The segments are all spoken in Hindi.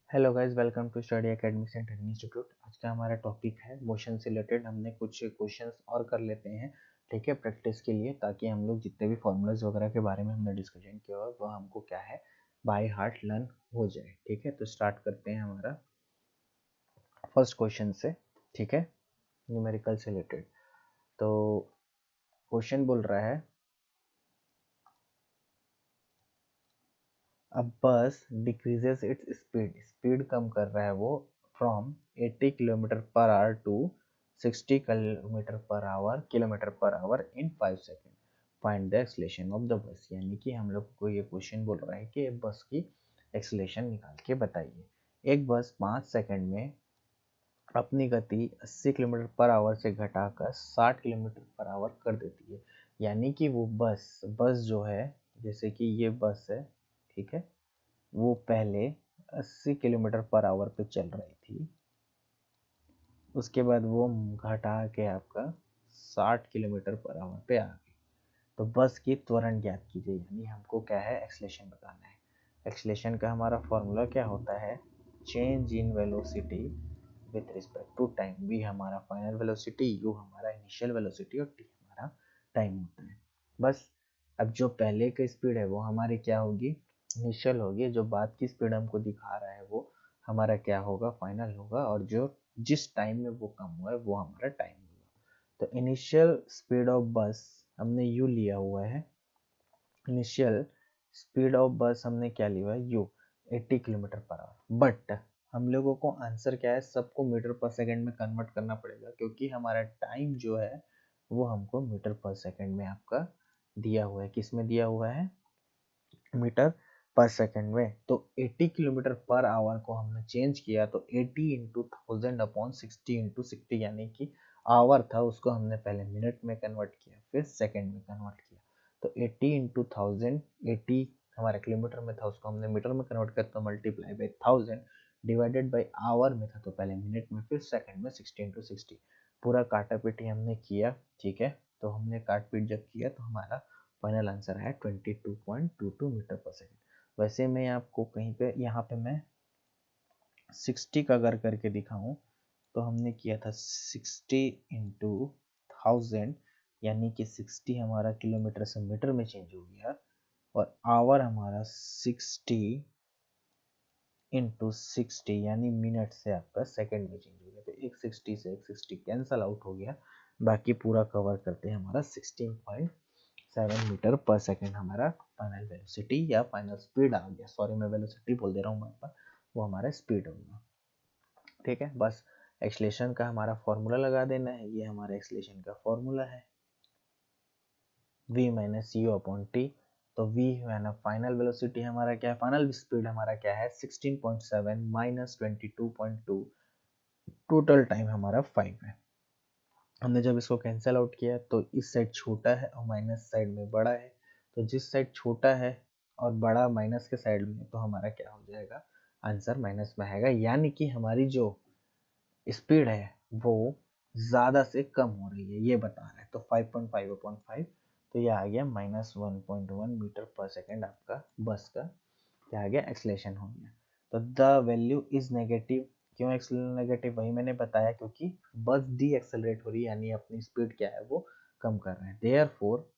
Hello guys, welcome to study academy centre institute. आज का हमारा टॉपिक है मोशन से रिलेटेड। हमने कुछ क्वेश्चंस और कर लेते हैं, ठीक है, प्रैक्टिस के लिए, ताकि हम लोग जितने भी फॉर्मूलाज वगैरह के बारे में हमने डिस्कशन किया हो वो हमको क्या है बाय हार्ट लर्न हो जाए। ठीक है, तो स्टार्ट करते हैं हमारा फर्स्ट क्वेश्चन से। ठीक है, न्यूमेरिकल से रिलेटेड। तो क्वेश्चन बोल रहा है, अब bus decreases its speed, speed कम कर रहा है वो, from 80 kilometre per hour to 60 kilometre per hour in 5 second. Find the acceleration of the bus. यानी कि हम लोग को ये क्वेश्चन बोल रहा है कि बस की एक्सलेशन निकाल के बताइए। एक बस 5 सेकेंड में अपनी गति 80 किलोमीटर पर आवर से घटाकर 60 किलोमीटर पर आवर कर देती है। यानी कि वो बस जो है, जैसे कि ये बस है, ठीक है, वो पहले 80 किलोमीटर पर आवर पे चल रही थी, उसके बाद वो घटा के आपका 60 किलोमीटर पर आवर पे आ गई। तो बस की त्वरण ज्ञात कीजिए, यानी हमको क्या है, एक्सलेशन बताना है। एक्सलेशन का हमारा फॉर्मूला क्या होता है, change in velocity with respect to time. V हमारा फाइनल वेलोसिटी, यू हमारा इनिशियल वेलोसिटी और टी हमारा टाइम होता है। बस अब जो पहले की स्पीड है वो हमारी क्या होगी, इनिशियल होगी। जो बाद की स्पीड हमको दिखा रहा है वो हमारा क्या होगा, फाइनल होगा। और जो जिस टाइम में वो कम हुआ है वो हमारा टाइम होगा। तो इनिशियल स्पीड ऑफ बस हमने यू लिया हुआ है। इनिशियल स्पीड ऑफ बस हमने क्या लिया है, you, 80 kilometre per our. But हम लोगों को आंसर क्या है, सबको मीटर पर सेकंड में कन्वर्ट करना पड़ेगा, क्योंकि हमारा टाइम जो है वो हमको मीटर पर सेकंड में आपका दिया हुआ है। किस में दिया हुआ है, मीटर पर सेकंड में। तो 80 किलोमीटर पर आवर को हमने चेंज किया, तो 80 इंटू 1000 अपॉन 60 इंटू 60, यानी कि आवर था उसको हमने पहले मिनट में कन्वर्ट किया, फिर सेकंड में कन्वर्ट किया। तो 80 इंटू 1000, 80 हमारे किलोमीटर में था, उसको हमने मीटर में कन्वर्ट किया, तो multiply by 1000 divided by hour में था, तो पहले मिनट में, फिर सेकंड में 60 इंटू 60। पूरा काटा पीटी हमने किया, ठीक है। तो हमने काट पीट जब किया तो हमारा फाइनल आंसर है 22.22 मीटर पर सेकेंड। वैसे मैं आपको कहीं पे यहाँ पे मैं 60 का अगर करके दिखाऊं, तो हमने किया था 60 इंटू 1000, यानी कि 60 हमारा किलोमीटर से मीटर में चेंज हो गया, और आवर हमारा 60 इंटू 60 यानी मिनट से आपका सेकंड में चेंज हो गया। तो एक 60 से एक 60 कैंसल आउट हो गया, बाकी पूरा कवर करते हैं हमारा 16.7 मीटर पर सेकेंड हमारा फाइनल वेलोसिटी या फाइनल स्पीड आ गया। सॉरी, मैं वेलोसिटी बोल दे रहा हूँ, पर वो हमारा स्पीड होगा। ठीक है, बस एक्सलेशन का हमारा फॉर्मूला लगा देना है। ये हमारा एक्सलेशन का फॉर्मूला है, v minus you upon T. तो v माइनस फाइनल वेलोसिटी हमारा क्या है, फाइनल स्पीड हमारा क्या है 16.7 माइनस 22.2, टोटल टाइम हमारा 5 है। हमने जब इसको कैंसिल आउट किया तो इस साइड छोटा है और माइनस साइड में बड़ा है, तो जिस साइड छोटा है और बड़ा माइनस के साइड में, तो हमारा क्या हो जाएगा, आंसर माइनस में आएगा। यानी कि हमारी जो स्पीड है वो ज़्यादा से कम हो रही है, ये बता रहा है। तो 5.5/5, तो ये आ गया -1.1 मीटर पर सेकेंड आपका बस का क्या आ गया, एक्सलेशन हो गया। तो द वैल्यू इज नेगेटिव। क्यों नेगेटिव, वही मैंने बताया, क्योंकि बस डी एक्सेलरेट हो रही है, यानी अपनी स्पीड क्या है वो कम कर रहे हैं। Therefore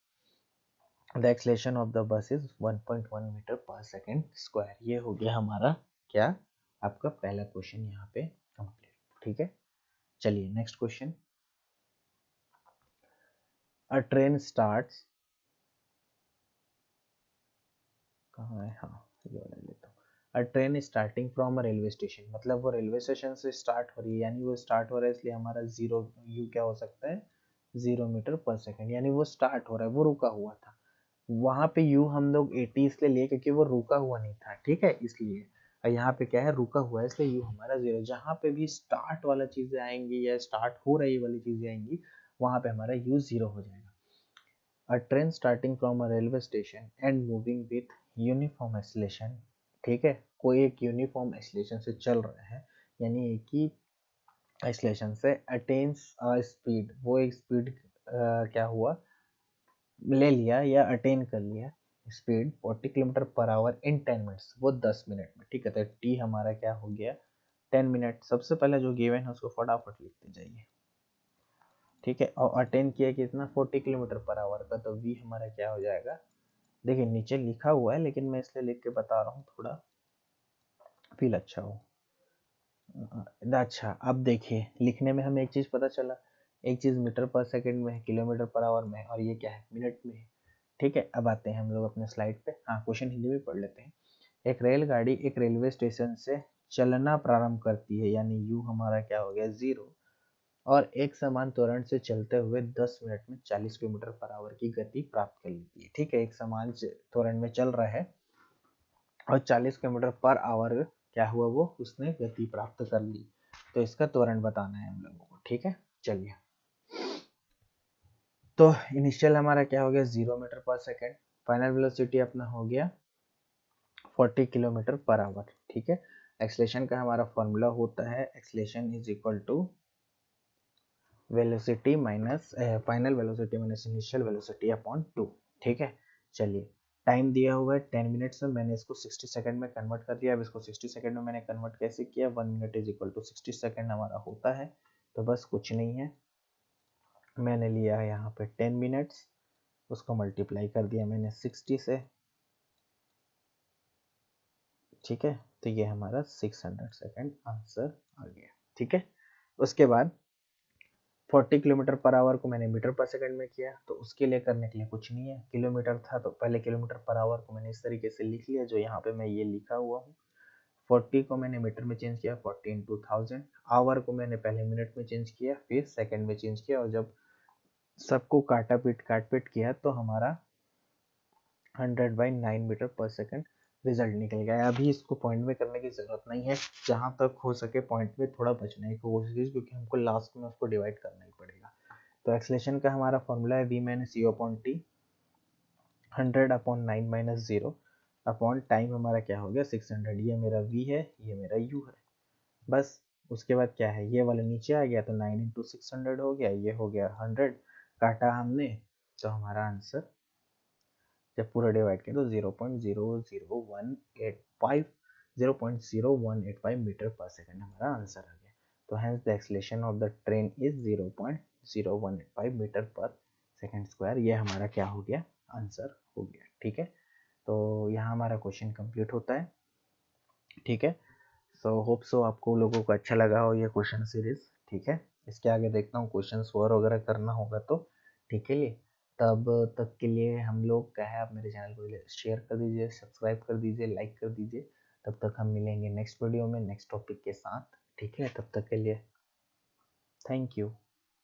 the acceleration of the bus is 1.1 metre per second square. ये हो गया हमारा क्या, आपका पहला क्वेश्चन यहाँ पे कंप्लीट। ठीक है, चलिए नेक्स्ट क्वेश्चन। अ ट्रेन स्टार्ट्स, कहाँ है, हाँ ये वाला लेता हूँ। अ train starting from a railway station, मतलब वो रेलवे स्टेशन से स्टार्ट हो रही है, यानी वो स्टार्ट हो रहा है, इसलिए हमारा जीरो यू क्या हो सकता है, 0 मीटर पर सेकेंड। यानी वो स्टार्ट हो रहा है, वो रुका हुआ था। वहां पे यू हम लोग 80 इसलिए लिए क्योंकि वो रुका हुआ नहीं था, ठीक है, इसलिए। और यहाँ पे क्या है, रुका हुआ है, इसलिए यू हमारा 0। जहाँ पे भी स्टार्ट वाला चीजें आएंगी या स्टार्ट हो रही वाली चीजें आएंगी, वहां पे हमारा यू 0 हो जाएगा। A train starting from a railway station and moving with uniform acceleration, ठीक है, कोई एक यूनिफॉर्म एक्सलेशन से चल रहा है, यानी एक ही एक्सलेशन से, अटेन्स स्पीड, वो एक स्पीड क्या हुआ, ले लिया या अटेन कर लिया स्पीड 40 किलोमीटर पर आवर इन 10 मिनट्स, वो 10 मिनट में, ठीक है। तो टी हमारा क्या हो गया 10 मिनट। सबसे पहले जो गिवन है उसको फटाफट लिखते जाइए, ठीक है। और अटेन किया कितना 40 किलोमीटर पर आवर का, तो वी हमारा क्या हो जाएगा, देखिए नीचे लिखा हुआ है लेकिन मैं इसलिए लिख के बता रहा हूँ थोड़ा फील अच्छा हो। अच्छा अब देखिए लिखने में हमें एक चीज़ पता चला, एक चीज़ मीटर पर सेकंड में है, किलोमीटर पर आवर में है, और ये क्या है मिनट में है, ठीक है। अब आते हैं हम लोग अपने स्लाइड पे। हाँ क्वेश्चन हिंदी में पढ़ लेते हैं। एक रेलगाड़ी एक रेलवे स्टेशन से चलना प्रारंभ करती है, यानी यू हमारा क्या हो गया 0, और एक समान त्वरण से चलते हुए 10 मिनट में 40 किलोमीटर पर आवर की गति प्राप्त कर लेती है, ठीक है। एक समान त्वरण में चल रहा है और 40 किलोमीटर पर आवर क्या हुआ, वो उसने गति प्राप्त कर ली। तो इसका त्वरण बताना है हम लोगों को, ठीक है। चलिए तो इनिशियल हमारा क्या हो गया 0 metre per second, final velocity अपना हो गया 40 किलोमीटर पर आवर, ठीक है। एक्सलेशन का हमारा फॉर्मूला होता है acceleration is equal to velocity minus final velocity minus initial velocity upon 2, ठीक है। चलिए टाइम दिया हुआ है 10 मिनट्स में, मैंने इसको 60 सेकंड में कन्वर्ट कर दिया। अब इसको 60 सेकंड में मैंने कन्वर्ट कैसे किया, 1 minute is equal to 60 second हमारा होता है। तो बस कुछ नहीं है, मैंने लिया है यहाँ पे 10 मिनट्स, उसको मल्टीप्लाई कर दिया मैंने 60 से, ठीक है। तो ये हमारा 600 सेकंड आंसर आ गया, ठीक है। उसके बाद 40 किलोमीटर पर आवर को मैंने मीटर पर सेकंड में किया, तो उसके लिए करने के लिए कुछ नहीं है, किलोमीटर था तो पहले किलोमीटर पर आवर को मैंने इस तरीके से लिख लिया जो यहाँ पे मैं ये लिखा हुआ हूँ। 40 को मैंने मीटर में चेंज किया, 40 इंटू 1000। आवर को मैंने पहले मिनट में चेंज किया, फिर सेकंड में चेंज किया, और जब सबको काट पीट किया तो हमारा 100/9 मीटर पर सेकंड रिजल्ट निकल गया। अभी इसको पॉइंट में करने की जरूरत नहीं है, जहां तक हो सके पॉइंट में थोड़ा बचने की कोशिश कीजिए, क्योंकि हमको लास्ट में उसको डिवाइड करना ही पड़ेगा। तो एक्सलेशन का हमारा फॉर्मूला है v minus you upon T, 100/9 minus 0 upon time हमारा क्या हो गया 600। ये मेरा v है, ये मेरा u है। बस उसके बाद क्या है, ये वाला नीचे आ गया तो 9 इंटू 600 हो गया, ये हो गया 100, काटा हमने तो हमारा आंसर जब पूरा डिवाइड किया तो 0.00185 मीटर पर सेकंड हमारा आंसर आ गया। तो hence the acceleration of the train is 0.0185 metre per second square. ये हमारा क्या हो गया आंसर हो गया, ठीक है। तो यहाँ हमारा क्वेश्चन कंप्लीट होता है, ठीक है। सो होप सो आपको लोगों को अच्छा लगा हो ये क्वेश्चन सीरीज, ठीक है। इसके आगे देखता हूँ क्वेश्चन और वगैरह करना होगा तो, ठीक है। लिए तब तक के लिए हम लोग क्या है, आप मेरे चैनल को शेयर कर दीजिए, सब्सक्राइब कर दीजिए, लाइक कर दीजिए। तब तक हम मिलेंगे नेक्स्ट वीडियो में नेक्स्ट टॉपिक के साथ, ठीक है। तब तक के लिए थैंक यू।